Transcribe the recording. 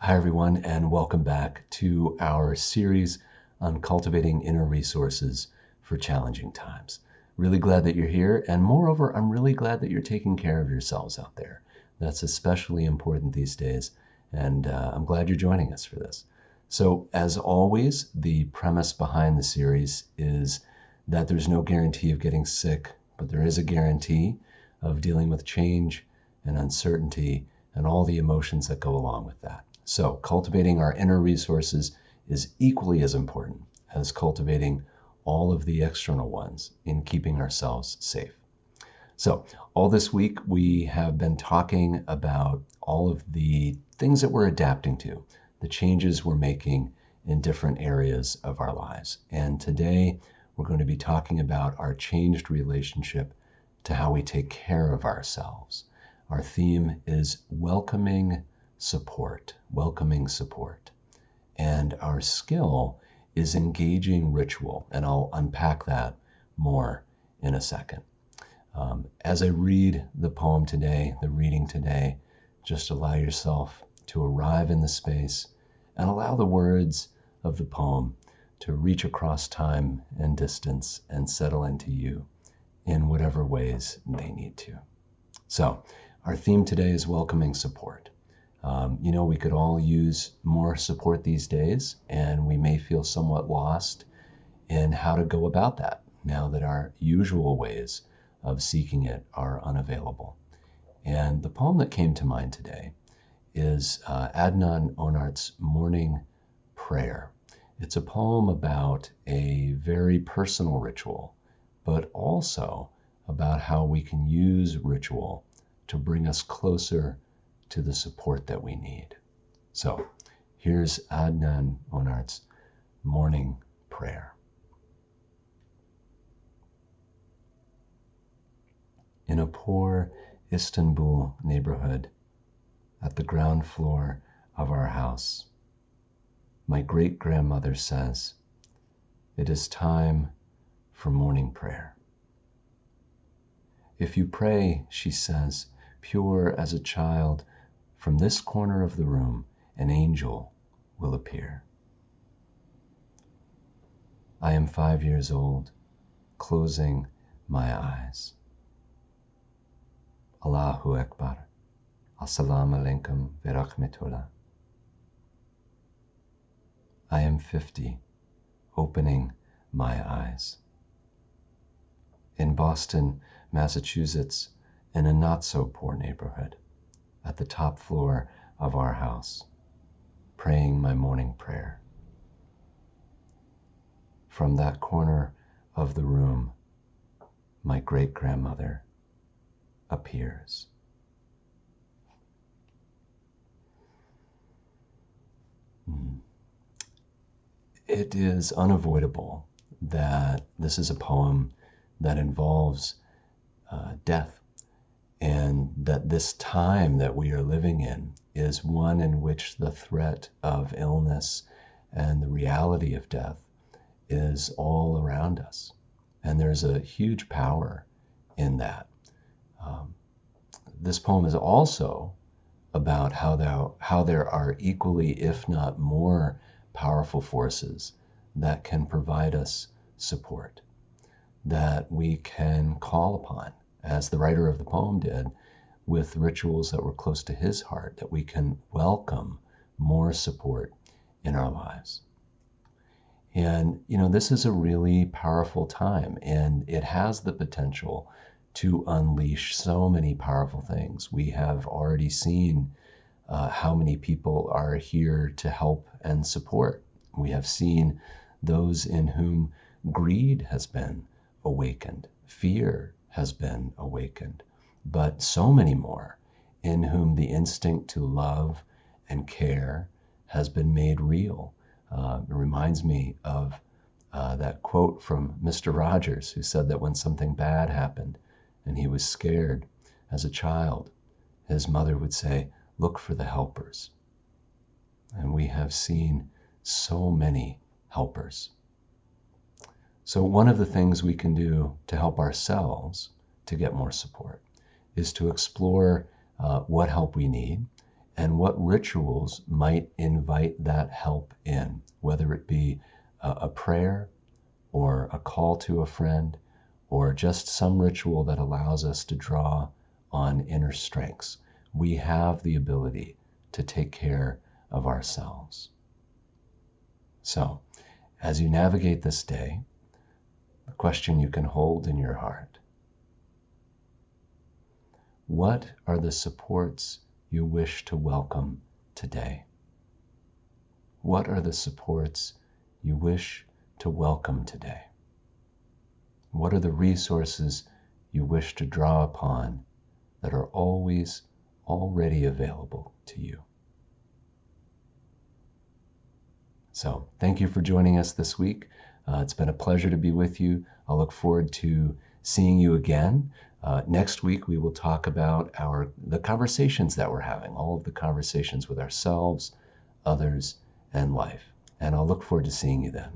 Hi, everyone, and welcome back to our series on cultivating inner resources for challenging times. Really glad that you're here, and moreover, I'm really glad that you're taking care of yourselves out there. That's especially important these days, and I'm glad you're joining us for this. So, as always, the premise behind the series is that there's no guarantee of getting sick, but there is a guarantee of dealing with change and uncertainty and all the emotions that go along with that. So cultivating our inner resources is equally as important as cultivating all of the external ones in keeping ourselves safe. So all this week we have been talking about all of the things that we're adapting to, the changes we're making in different areas of our lives. And today we're going to be talking about our changed relationship to how we take care of ourselves. Our theme is welcoming support. And our skill is engaging ritual, and I'll unpack that more in a second. As I read the poem today, the reading today, just allow yourself to arrive in the space and allow the words of the poem to reach across time and distance and settle into you in whatever ways they need to. So, our theme today is welcoming support. We could all use more support these days, and we may feel somewhat lost in how to go about that now that our usual ways of seeking it are unavailable. And the poem that came to mind today is Adnan Onart's Morning Prayer. It's a poem about a very personal ritual, but also about how we can use ritual to bring us closer to the support that we need. So here's Adnan Onart's Morning Prayer. In a poor Istanbul neighborhood, at the ground floor of our house, my great-grandmother says, "It is time for morning prayer." If you pray, she says, pure as a child, from this corner of the room, an angel will appear. I am 5 years old, closing my eyes. Allahu Akbar. Assalamu alaikum wa rahmatullah. I am 50, opening my eyes. In Boston, Massachusetts, in a not-so-poor neighborhood, at the top floor of our house, praying my morning prayer. From that corner of the room, my great-grandmother appears. It is unavoidable that this is a poem that involves death, and that this time that we are living in is one in which the threat of illness and the reality of death is all around us. And there's a huge power in that. This poem is also about how there are equally, if not more, powerful forces that can provide us support, that we can call upon, as the writer of the poem did, with rituals that were close to his heart, that we can welcome more support in our lives. And, this is a really powerful time, and it has the potential to unleash so many powerful things. We have already seen how many people are here to help and support. We have seen those in whom greed has been awakened, fear has been awakened, but so many more in whom the instinct to love and care has been made real. It reminds me of that quote from Mr. Rogers, who said that when something bad happened and he was scared as a child, his mother would say, "Look for the helpers." And we have seen so many helpers. So one of the things we can do to help ourselves to get more support is to explore what help we need and what rituals might invite that help in, whether it be a prayer or a call to a friend or just some ritual that allows us to draw on inner strengths. We have the ability to take care of ourselves. So, as you navigate this day, the question you can hold in your heart: what are the supports you wish to welcome today? What are the supports you wish to welcome today? What are the resources you wish to draw upon that are always already available to you? So, thank you for joining us this week. It's been a pleasure to be with you. I'll look forward to seeing you again. Next week, we will talk about the conversations that we're having, all of the conversations with ourselves, others, and life. And I'll look forward to seeing you then.